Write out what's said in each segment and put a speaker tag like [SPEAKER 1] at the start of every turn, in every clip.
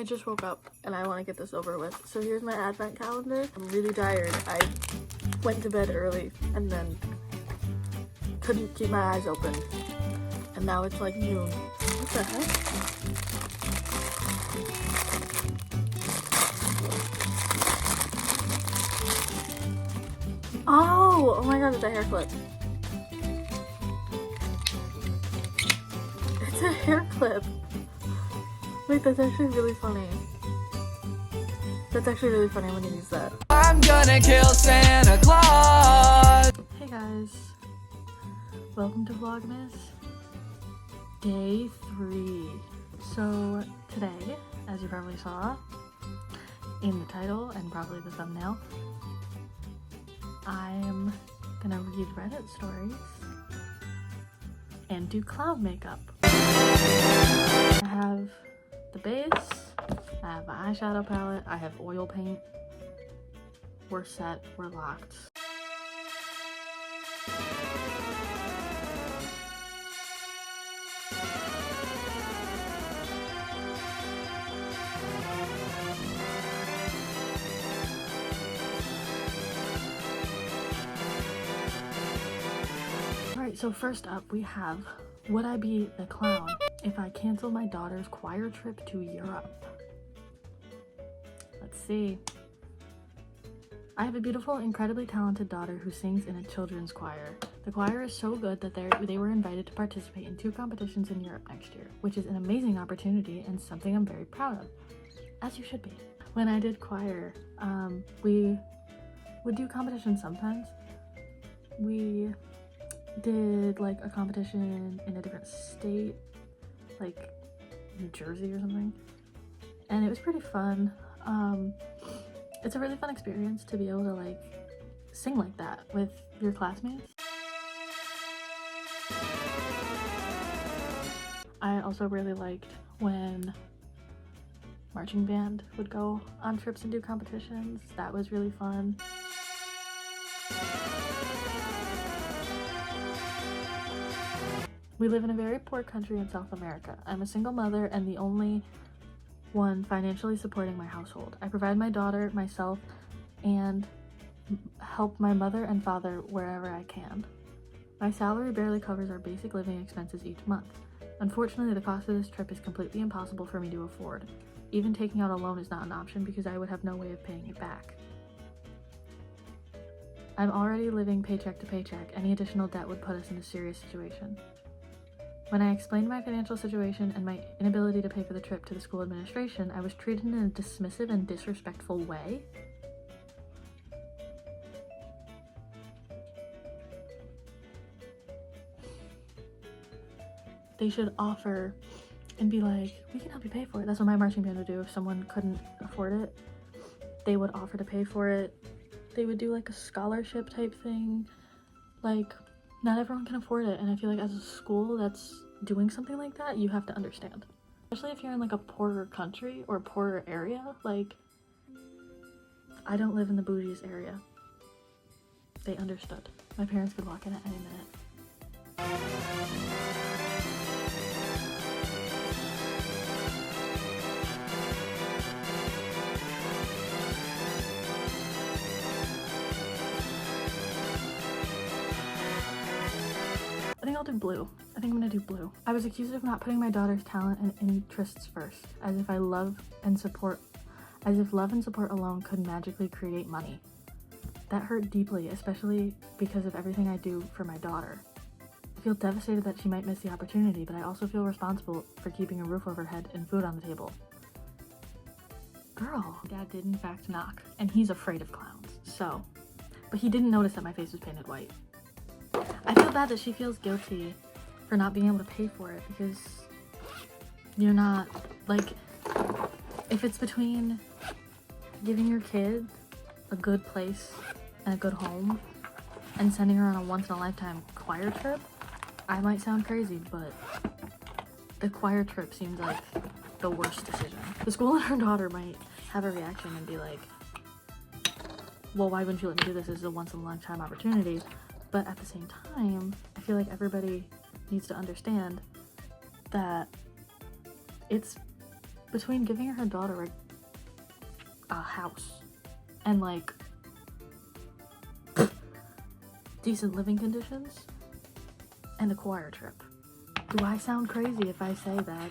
[SPEAKER 1] just woke up and I want to get this over with. So here's my advent calendar. I'm really tired. I went to bed early and then couldn't keep my eyes open. And now it's like noon. What the heck? Oh my god, it's a hair clip. It's a hair clip. Wait, that's actually really funny. That's actually really funny when you use that. I'm gonna kill Santa Claus! Hey guys. Welcome to Vlogmas. Day 3. So today, as you probably saw in the title and probably the thumbnail, I'm gonna read Reddit stories and do cloud makeup. I have the base, I have my eyeshadow palette, I have oil paint. We're set, we're locked. Alright, so first up we have, would I be the clown if I cancel my daughter's choir trip to Europe? Let's see. I have a beautiful, incredibly talented daughter who sings in a children's choir. The choir is so good that they were invited to participate in 2 competitions in Europe next year, which is an amazing opportunity and something I'm very proud of, as you should be. When I did choir, we would do competitions sometimes. We did like a competition in a different state, like New Jersey or something, and it was pretty fun. It's a really fun experience to be able to like sing like that with your classmates. I also really liked when marching band would go on trips and do competitions. That was really fun. We live in a very poor country in South America. I'm a single mother and the only one financially supporting my household. I provide my daughter, myself, and help my mother and father wherever I can. My salary barely covers our basic living expenses each month. Unfortunately, the cost of this trip is completely impossible for me to afford. Even taking out a loan is not an option because I would have no way of paying it back. I'm already living paycheck to paycheck. Any additional debt would put us in a serious situation. When I explained my financial situation and my inability to pay for the trip to the school administration, I was treated in a dismissive and disrespectful way. They should offer and be like, we can help you pay for it. That's what my marching band would do if someone couldn't afford it. They would offer to pay for it. They would do like a scholarship type thing. Like, not everyone can afford it, and I feel like as a school that's doing something like that, you have to understand. Especially if you're in like a poorer country or a poorer area. Like, I don't live in the bougiest area. They understood. My parents could walk in at any minute. I think I'll do blue. I think I'm gonna do blue. I was accused of not putting my daughter's talent and interests first, as if love and support alone could magically create money. That hurt deeply, especially because of everything I do for my daughter. I feel devastated that she might miss the opportunity, but I also feel responsible for keeping a roof over her head and food on the table. Girl, Dad did in fact knock, and he's afraid of clowns, so. But he didn't notice that my face was painted white. I feel bad that she feels guilty for not being able to pay for it because you're not, like, if it's between giving your kid a good place and a good home and sending her on a once-in-a-lifetime choir trip, I might sound crazy, but the choir trip seems like the worst decision. The school and her daughter might have a reaction and be like, well, why wouldn't you let me do this? This is a once-in-a-lifetime opportunity. But at the same time, I feel like everybody needs to understand that it's between giving her daughter a house and like decent living conditions and a choir trip. Do I sound crazy if I say that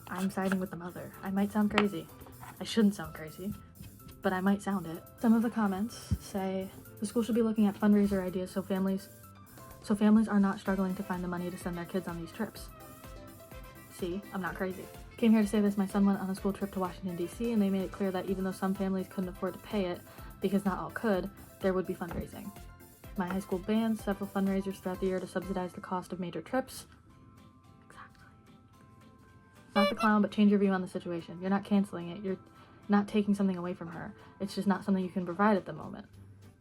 [SPEAKER 1] I'm siding with the mother? I might sound crazy. I shouldn't sound crazy, but I might sound it. Some of the comments say the school should be looking at fundraiser ideas so families are not struggling to find the money to send their kids on these trips. See, I'm not crazy. Came here to say this. My son went on a school trip to Washington, D.C., and they made it clear that even though some families couldn't afford to pay it, because not all could, there would be fundraising. My high school bans several fundraisers throughout the year to subsidize the cost of major trips. Exactly. Not the clown, but change your view on the situation. You're not canceling it. You're not taking something away from her. It's just not something you can provide at the moment.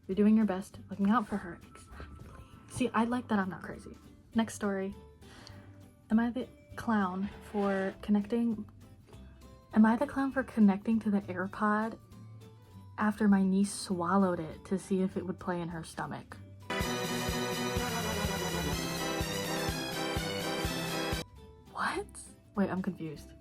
[SPEAKER 1] You're doing your best, looking out for her. Exactly. See, I like that I'm not crazy. Next story. Am I the clown for connecting to the AirPod after my niece swallowed it to see if it would play in her stomach? What? Wait, I'm confused.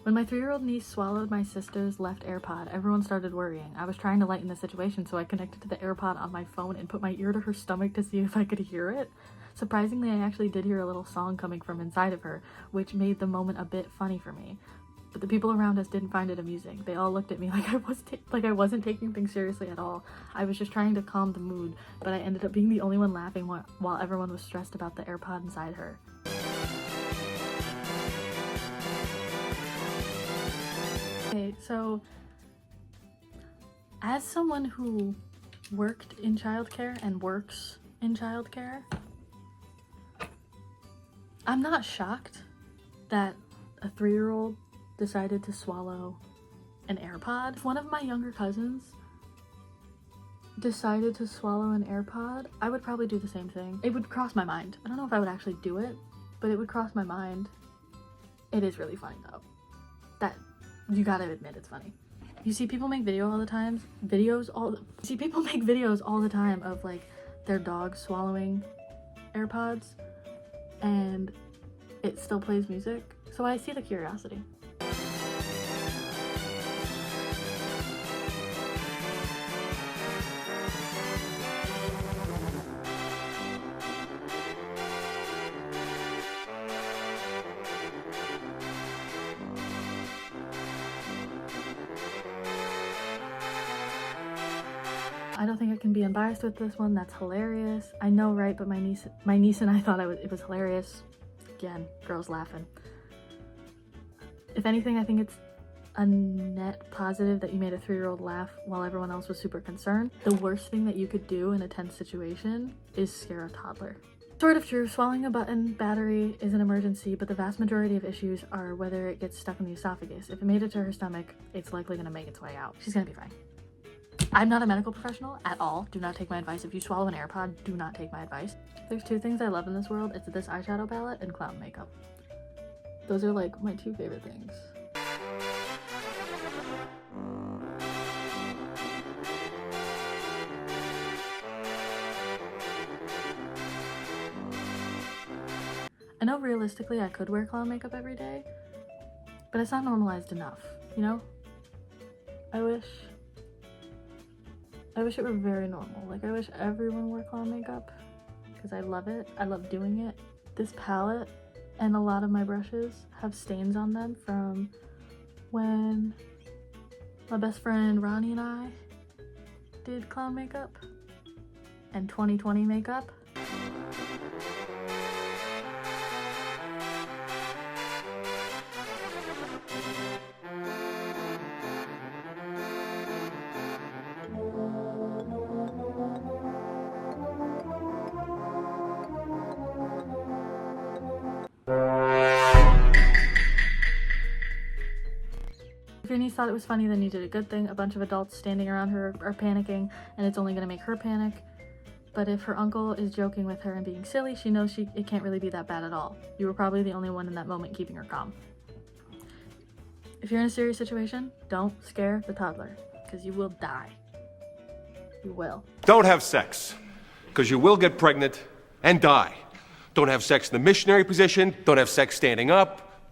[SPEAKER 1] When my 3-year-old niece swallowed my sister's left AirPod, everyone started worrying. I was trying to lighten the situation, so I connected to the AirPod on my phone and put my ear to her stomach to see if I could hear it. Surprisingly, I actually did hear a little song coming from inside of her, which made the moment a bit funny for me. But the people around us didn't find it amusing. They all looked at me like I wasn't taking things seriously at all. I was just trying to calm the mood, but I ended up being the only one laughing while everyone was stressed about the AirPod inside her. Okay, so as someone who worked in childcare and works in childcare, I'm not shocked that a 3-year-old decided to swallow an AirPod. If one of my younger cousins decided to swallow an AirPod, I would probably do the same thing. It would cross my mind. I don't know if I would actually do it, but it would cross my mind. It is really funny though. That, you gotta admit it's funny. You see people make videos all the time of like their dog swallowing AirPods and it still plays music. So I see the curiosity. I don't think I can be unbiased with this one. That's hilarious. I know, right? But my niece and I thought it was hilarious. Again, girls laughing. If anything, I think it's a net positive that you made a 3-year-old laugh while everyone else was super concerned. The worst thing that you could do in a tense situation is scare a toddler. Sort of true, swallowing a button battery is an emergency, but the vast majority of issues are whether it gets stuck in the esophagus. If it made it to her stomach, it's likely gonna make its way out. She's gonna be fine. I'm not a medical professional at all. Do not take my advice. If you swallow an AirPod, do not take my advice. There's 2 things I love in this world. It's this eyeshadow palette and clown makeup. Those are like my 2 favorite things. I know realistically I could wear clown makeup every day, but it's not normalized enough, you know? I wish it were very normal. Like, I wish everyone wore clown makeup because I love it. I love doing it. This palette and a lot of my brushes have stains on them from when my best friend Ronnie and I did clown makeup and 2020 makeup. If your niece thought it was funny, then you did a good thing. A bunch of adults standing around her are panicking, and it's only gonna make her panic. But if her uncle is joking with her and being silly, she knows it can't really be that bad at all. You were probably the only one in that moment keeping her calm. If you're in a serious situation, don't scare the toddler, because you will die. You will.
[SPEAKER 2] Don't have sex, because you will get pregnant and die. Don't have sex in the missionary position. Don't have sex standing up.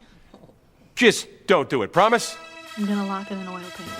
[SPEAKER 2] Just don't do it. Promise?
[SPEAKER 1] I'm gonna lock it in oil paint.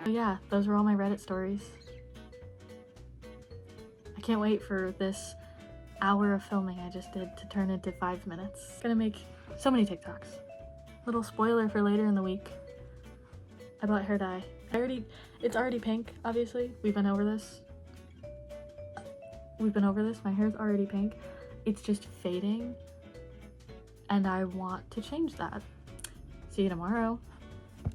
[SPEAKER 1] So yeah, those were all my Reddit stories. I can't wait for this hour of filming I just did to turn into 5 minutes. Gonna make so many TikToks. Little spoiler for later in the week. I bought hair dye. It's already pink, obviously. We've been over this. My hair's already pink. It's just fading. And I want to change that. See you tomorrow.